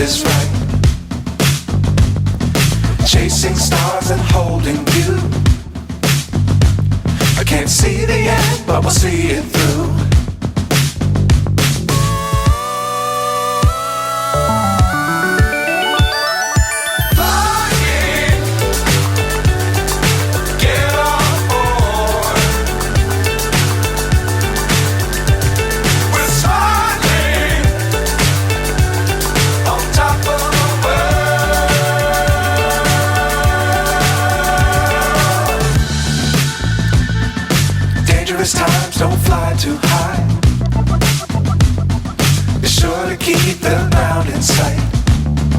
is right. Chasing stars and holding you. I can't see the end, but we'll see it through. Times don't fly too high. Be sure to keep the ground in sight.